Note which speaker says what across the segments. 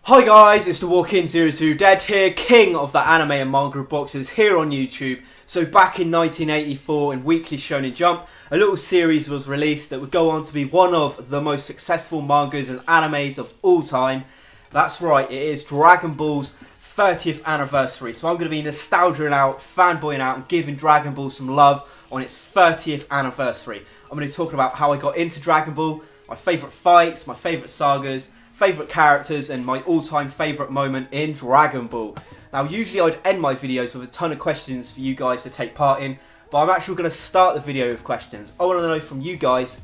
Speaker 1: Hi guys, it's the Walk-In 02 Dead here, king of the anime and manga boxes here on YouTube. So back in 1984 in Weekly Shonen Jump, a little series was released that would go on to be one of the most successful mangas and animes of all time. That's right, it is Dragon Ball's 30th anniversary. So I'm going to be nostalgiaing out, fanboying out and giving Dragon Ball some love on its 30th anniversary. I'm going to be talking about how I got into Dragon Ball, my favourite fights, my favourite sagas, favourite characters and my all-time favourite moment in Dragon Ball. Now usually I'd end my videos with a ton of questions for you guys to take part in, but I'm actually going to start the video with questions. I want to know from you guys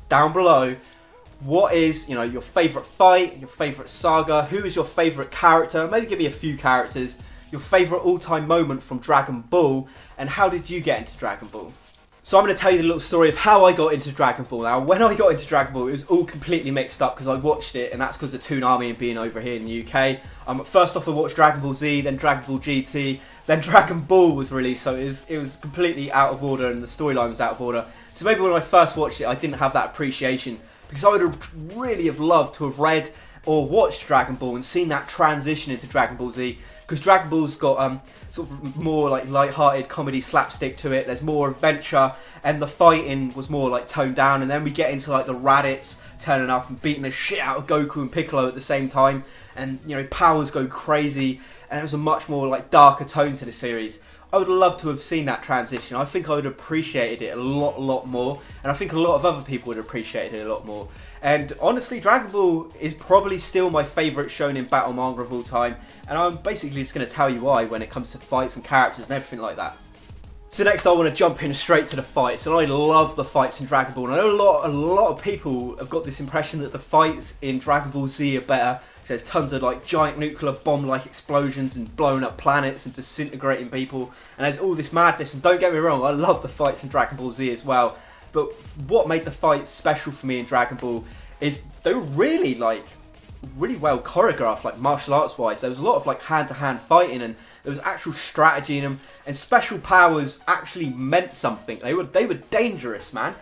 Speaker 1: down below, what is, your favourite fight, your favourite saga, who is your favourite character, maybe give me a few characters, your favourite all-time moment from Dragon Ball, and how did you get into Dragon Ball? So I'm going to tell you the little story of how I got into Dragon Ball. Now, when I got into Dragon Ball, it was all completely mixed up because I watched it, and that's because of Toonami and being over here in the UK. First off, I watched Dragon Ball Z, then Dragon Ball GT, then Dragon Ball was released, so it was completely out of order, and the storyline was out of order. So maybe when I first watched it, I didn't have that appreciation, because I would have really have loved to have read or watched Dragon Ball and seen that transition into Dragon Ball Z. Because Dragon Ball's got sort of more like light-hearted comedy slapstick to it. There's more adventure, and the fighting was more like toned down. And then we get into like the Raditz turning up and beating the shit out of Goku and Piccolo at the same time, and powers go crazy. And it was a much more like darker tone to the series. I would love to have seen that transition. I think I would have appreciated it a lot more, and I think a lot of other people would have appreciated it a lot more. And honestly, Dragon Ball is probably still my favourite shonen battle manga of all time, and I'm basically just going to tell you why when it comes to fights and characters and everything like that. So next I want to jump in straight to the fights, and I love the fights in Dragon Ball. And I know a lot of people have got this impression that the fights in Dragon Ball Z are better. There's tons of like giant nuclear bomb-like explosions and blowing up planets and disintegrating people, and there's all this madness. And don't get me wrong, I love the fights in Dragon Ball Z as well. But what made the fights special for me in Dragon Ball is they were really well choreographed, like martial arts wise. There was a lot of like hand-to-hand fighting, and there was actual strategy in them, and special powers actually meant something. They were dangerous, man.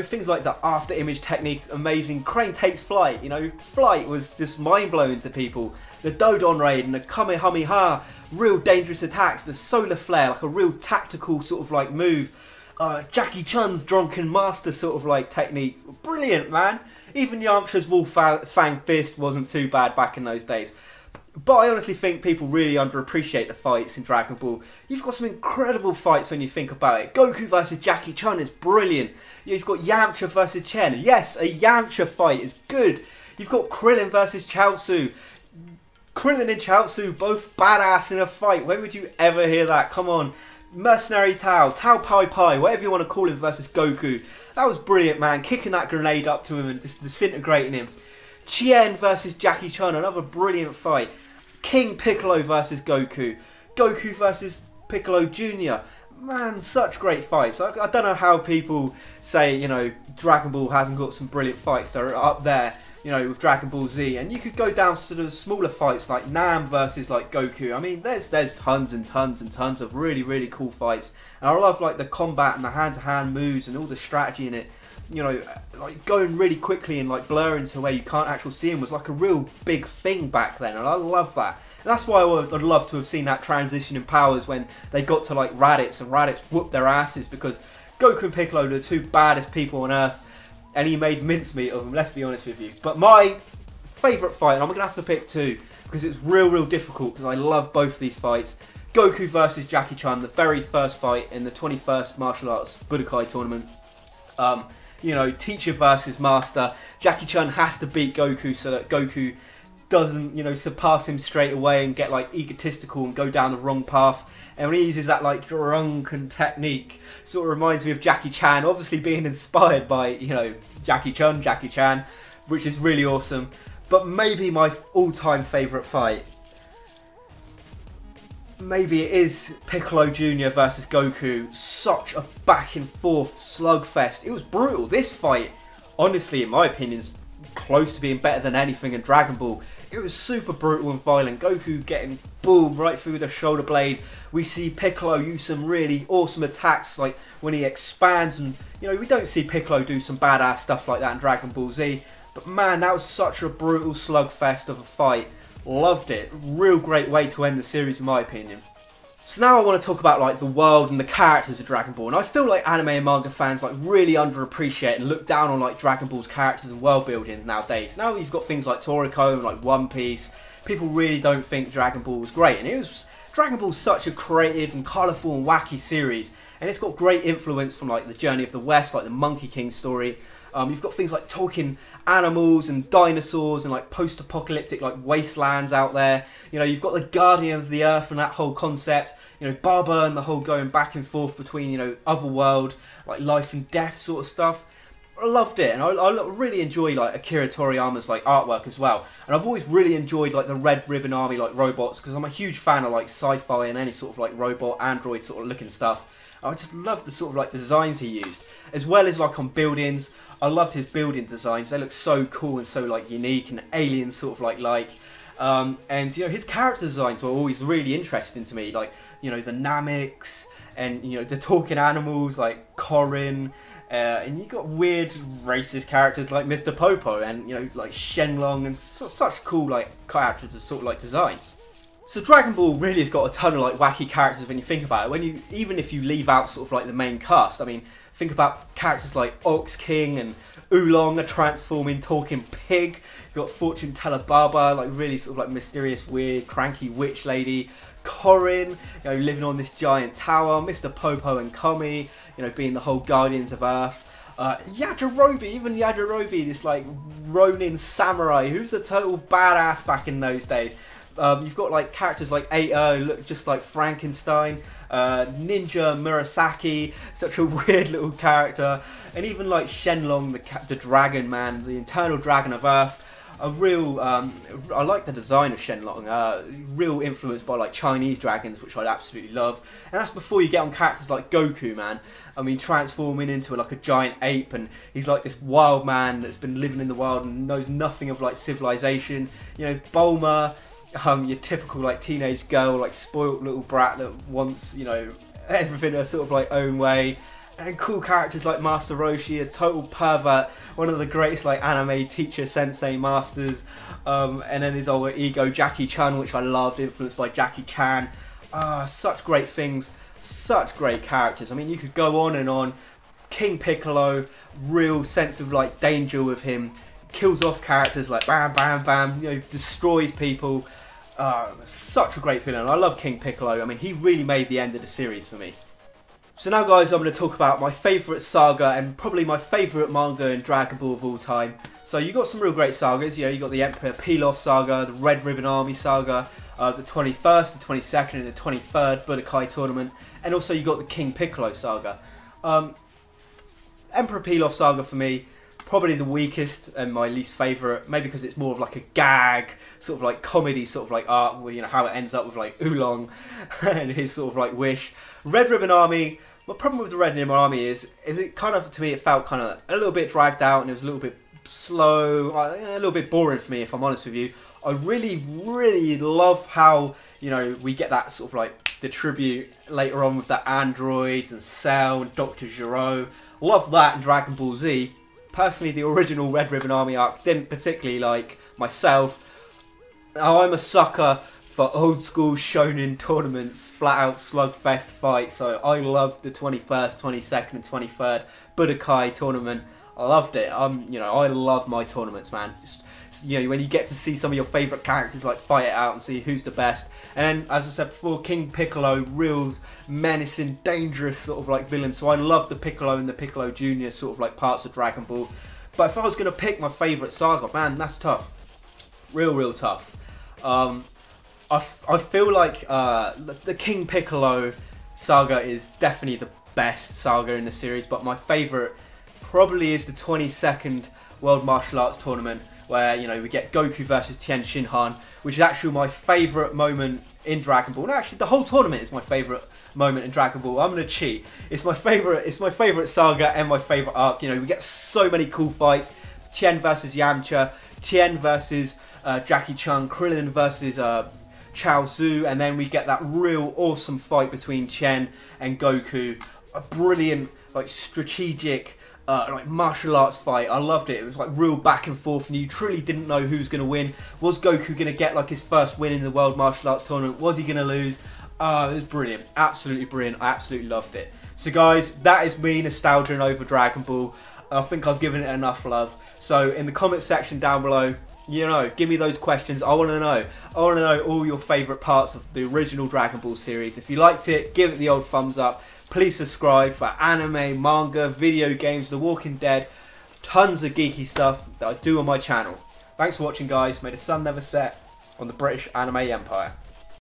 Speaker 1: Things like the after image technique, amazing. Crane takes flight, flight was just mind-blowing to people. The Dodon Raid and the Kamehameha, real dangerous attacks. The Solar Flare, like a real tactical sort of like move. Jackie Chun's Drunken Master sort of like technique, brilliant, man. Even Yamcha's Wolf Fang Fist wasn't too bad back in those days. But I honestly think people really underappreciate the fights in Dragon Ball. You've got some incredible fights when you think about it. Goku versus Jackie Chun is brilliant. You've got Yamcha versus Tien. Yes, a Yamcha fight is good. You've got Krillen versus Chaozu. Krillen and Chaozu both badass in a fight. When would you ever hear that? Come on. Mercenary Tao, Tao Pai Pai, whatever you want to call him, versus Goku. That was brilliant, man. Kicking that grenade up to him and just disintegrating him. Tien versus Jackie Chun, another brilliant fight. King Piccolo versus Goku. Goku versus Piccolo Jr. Man, such great fights. I don't know how people say, Dragon Ball hasn't got some brilliant fights. They're up there, with Dragon Ball Z. And you could go down to the smaller fights like Nam versus like Goku. I mean, there's tons and tons and tons of really cool fights. And I love like the combat and the hand-to-hand moves and all the strategy in it. Like going really quickly and like blurring to where you can't actually see him was like a real big thing back then, and I love that. And that's why I'd love to have seen that transition in powers when they got to like Raditz, and Raditz whooped their asses, because Goku and Piccolo are the two baddest people on Earth, and he made mincemeat of them, let's be honest with you. But my favourite fight, and I'm going to have to pick two, because it's real difficult, because I love both these fights. Goku versus Jackie Chun, the very first fight in the 21st Martial Arts Budōkai tournament. Teacher versus master. Jackie Chun has to beat Goku so that Goku doesn't, surpass him straight away and get like egotistical and go down the wrong path. And when he uses that like drunken technique, sort of reminds me of Jackie Chan, obviously being inspired by, Jackie Chan, which is really awesome. But maybe my all-time favourite fight, maybe it is Piccolo Jr. versus Goku. Such a back and forth slugfest. It was brutal. This fight, honestly, in my opinion, is close to being better than anything in Dragon Ball. It was super brutal and violent. Goku getting boom right through the shoulder blade. We see Piccolo use some really awesome attacks, like when he expands, and we don't see Piccolo do some badass stuff like that in Dragon Ball Z. But man, that was such a brutal slugfest of a fight. Loved it. Real great way to end the series in my opinion. So now I want to talk about like the world and the characters of Dragon Ball, and I feel like anime and manga fans like really underappreciate and look down on like Dragon Ball's characters and world building nowadays. Now you've got things like Toriko and like One Piece. People really don't think Dragon Ball was great, and Dragon Ball's such a creative and colourful and wacky series, and it's got great influence from like the Journey of the West, like the Monkey King story. You've got things like talking animals and dinosaurs and like post-apocalyptic like wastelands out there. You know, you've got the Guardian of the Earth and that whole concept. You know, Baba and the whole going back and forth between, you know, otherworld, like life and death sort of stuff. I loved it, and I really enjoy like Akira Toriyama's like artwork as well. And I've always really enjoyed like the Red Ribbon Army like robots, because I'm a huge fan of like sci-fi and any sort of like robot android sort of looking stuff. I just love the sort of like designs he used, as well as like on buildings. I loved his building designs. They look so cool and so like unique and alien sort of like. And you know, his character designs were always really interesting to me. Like, you know, the Nameks and, you know, the talking animals like Korin. And you got weird racist characters like Mr. Popo and, you know, like Shenlong, and such cool like characters and sort of like designs. So Dragon Ball really has got a ton of like wacky characters when you think about it. Even if you leave out sort of like the main cast, I mean, think about characters like Ox King and Oolong, a transforming talking pig. You've got Fortune Teller Baba, like really sort of like mysterious, weird, cranky witch lady. Korin, you know, living on this giant tower. Mr. Popo and Kami, you know, being the whole Guardians of Earth. Yajirobe, even Yajirobe, this like Ronin samurai, who's a total badass back in those days. You've got like characters like Eita, who look just like Frankenstein, Ninja Murasaki, such a weird little character, and even like Shenlong, the Dragon Man, the Eternal Dragon of Earth. A real, I like the design of Shenlong, real influenced by like Chinese dragons, which I absolutely love. And that's before you get on characters like Goku, man. I mean, transforming into like a giant ape, and he's like this wild man that's been living in the wild and knows nothing of like civilization. You know, Bulma, your typical like teenage girl, like spoilt little brat that wants, you know, everything her sort of like own way. And cool characters like Master Roshi, a total pervert, one of the greatest like anime teacher sensei masters. And then his alter ego Jackie Chun, which I loved, influenced by Jackie Chan. Such great things, such great characters. I mean, you could go on and on. King Piccolo, real sense of like danger with him, kills off characters like bam bam bam, you know, destroys people. Such a great villain. I love King Piccolo. I mean, he really made the end of the series for me. So now guys, I'm going to talk about my favourite saga and probably my favourite manga in Dragon Ball of all time. So you got some real great sagas, you know, you got the Emperor Pilaf saga, the Red Ribbon Army saga, the 21st, the 22nd and the 23rd Budōkai tournament, and also you got the King Piccolo saga. Emperor Pilaf saga for me, probably the weakest and my least favourite, maybe because it's more of like a gag, sort of like comedy sort of like art, where, you know, how it ends up with like Oolong and his sort of like wish. Red Ribbon Army, my problem with the Red Ribbon Army is it kind of, to me, it felt kind of a little bit dragged out, and it was a little bit slow, a little bit boring for me, if I'm honest with you. I really, really love how, you know, we get that sort of like the tribute later on with the androids and Cell and Dr. Gero. Love that in Dragon Ball Z. Personally, the original Red Ribbon Army arc didn't particularly like myself. I'm a sucker for old school shonen tournaments, flat out slugfest fights. So I loved the 21st, 22nd and 23rd Budōkai tournament. I loved it. You know, I love my tournaments, man. Just, you know, when you get to see some of your favourite characters like fight it out and see who's the best. And then, as I said before, King Piccolo, real menacing, dangerous sort of like villain. So I love the Piccolo and the Piccolo Jr. sort of like parts of Dragon Ball. But if I was going to pick my favourite saga, man, that's tough. Real tough. I feel like the King Piccolo saga is definitely the best saga in the series, but my favourite probably is the 22nd World Martial Arts Tournament, where, you know, we get Goku versus Tien Shinhan, which is actually my favourite moment in Dragon Ball. No, actually, the whole tournament is my favourite moment in Dragon Ball. I'm gonna cheat. It's my favourite saga and my favourite arc. You know, we get so many cool fights. Tien Vs Yamcha, Tien versus Jackie Chan, Krillen versus Chaozu, and then we get that real awesome fight between Tien and Goku. A brilliant, like, strategic like martial arts fight. I loved it. It was like real back and forth, and you truly didn't know who was going to win. Was Goku going to get like his first win in the World Martial Arts Tournament? Was he going to lose? It was brilliant. Absolutely brilliant. I absolutely loved it. So guys, that is me nostalgia over Dragon Ball. I think I've given it enough love. So in the comment section down below, you know, give me those questions. I want to know. I want to know all your favourite parts of the original Dragon Ball series. If you liked it, give it the old thumbs up. Please subscribe for anime, manga, video games, The Walking Dead, tons of geeky stuff that I do on my channel. Thanks for watching, guys. May the sun never set on the British anime empire.